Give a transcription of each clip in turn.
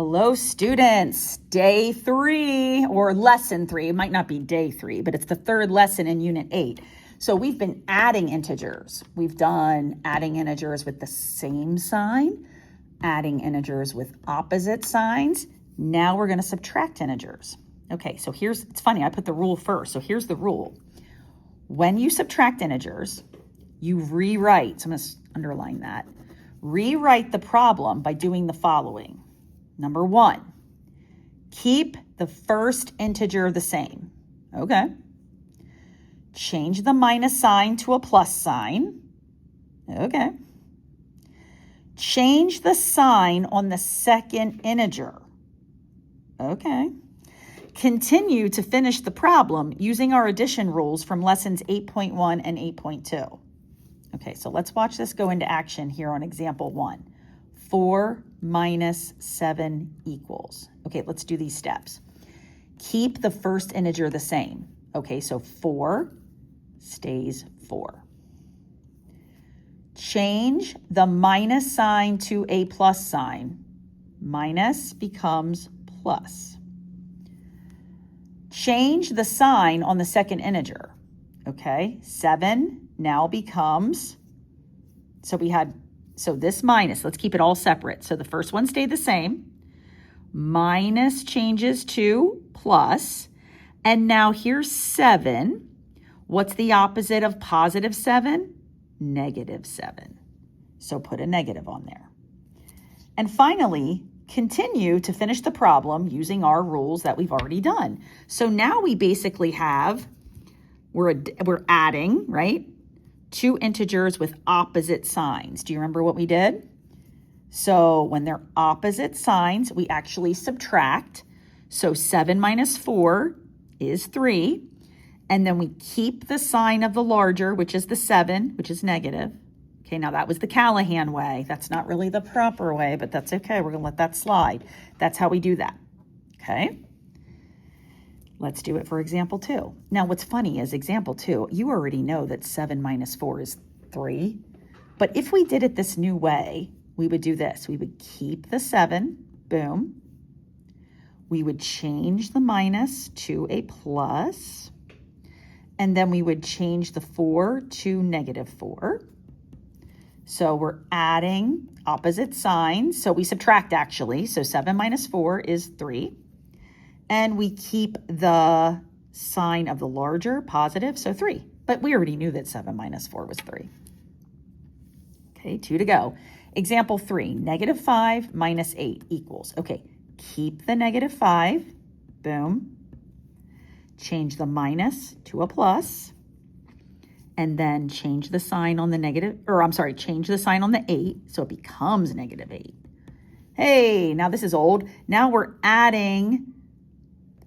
Hello, students. Day 3 or lesson 3. It might not be day 3, but it's the third lesson in Unit 8. So we've been adding integers. We've done adding integers with the same sign, adding integers with opposite signs. Now we're going to subtract integers. Okay, so it's funny, I put the rule first. So here's the rule. When you subtract integers, you rewrite, so I'm going to underline that, rewrite the problem by doing the following. Number 1, keep the first integer the same. Okay. Change the minus sign to a plus sign. Okay. Change the sign on the second integer. Okay. Continue to finish the problem using our addition rules from lessons 8.1 and 8.2. Okay, so let's watch this go into action here on example 1. 4 minus 7 equals. Okay, let's do these steps. Keep the first integer the same. Okay, so 4 stays 4. Change the minus sign to a plus sign. Minus becomes plus. Change the sign on the second integer. Okay, 7 now becomes, so this minus, let's keep it all separate. So the first one stayed the same. Minus changes to plus. And now here's 7. What's the opposite of positive 7? Negative 7. So put a negative on there. And finally, continue to finish the problem using our rules that we've already done. So now we basically have, we're adding, right? 2 integers with opposite signs. Do you remember what we did? So when they're opposite signs, we actually subtract. So 7 minus 4 is 3. And then we keep the sign of the larger, which is the 7, which is negative. Okay, now that was the Callahan way. That's not really the proper way, but that's okay. We're going to let that slide. That's how we do that. Okay? Let's do it for example 2. Now, what's funny is example 2, you already know that 7 minus 4 is 3. But if we did it this new way, we would do this. We would keep the 7, boom. We would change the minus to a plus. And then we would change the 4 to negative 4. So we're adding opposite signs. So we subtract actually. So 7 minus 4 is 3. And we keep the sign of the larger, positive, so 3. But we already knew that 7 minus 4 was 3. Okay, 2 to go. Example 3, negative 5 minus 8 equals. Okay, keep the negative 5, boom. Change the minus to a plus. And then change the sign on the change the sign on the 8, so it becomes negative 8. Hey, now this is old. Now we're adding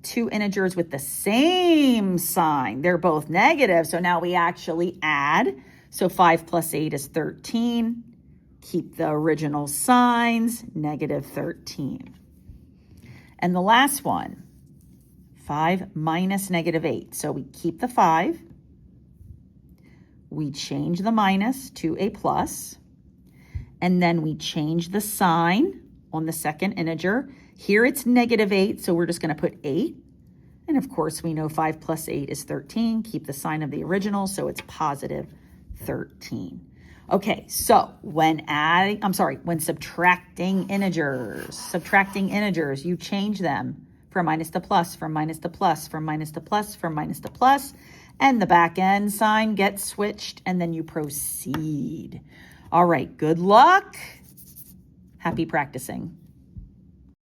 2 integers with the same sign. They're both negative, so now we actually add. So 5 plus 8 is 13. Keep the original signs, negative 13. And the last one, 5 minus negative 8. So we keep the 5. We change the minus to a plus. And then we change the sign on the second integer. Here it's negative 8, so we're just going to put 8. And of course, we know 5 plus 8 is 13. Keep the sign of the original, so it's positive 13. Okay, so when subtracting integers, you change them from minus to plus, from minus to plus, from minus to plus, from minus to plus, and the back end sign gets switched, and then you proceed. All right, good luck. Happy practicing.